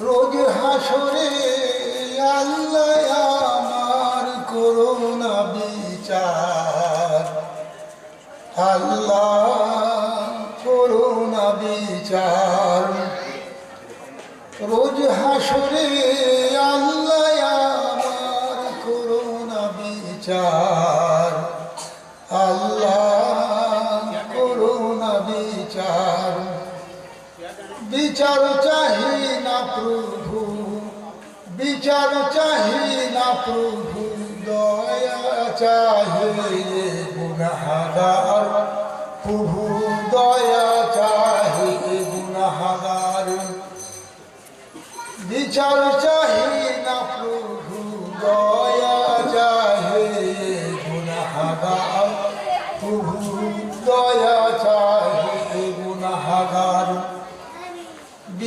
রোজ হাসরে আল্লাহ আমার করুণা বিচার, আল্লাহ করুণা বিচার। রোজ হাসরে আল্লাহ আমার করুণা বিচার, আল্লাহ করুণা বিচার। বিচার চাহি না প্রভু, বিচার চাহি না প্রভু, দয়া চাহে গুনাহগার, প্রভু দয়া চাহে গুনাহগার। বিচার চাহি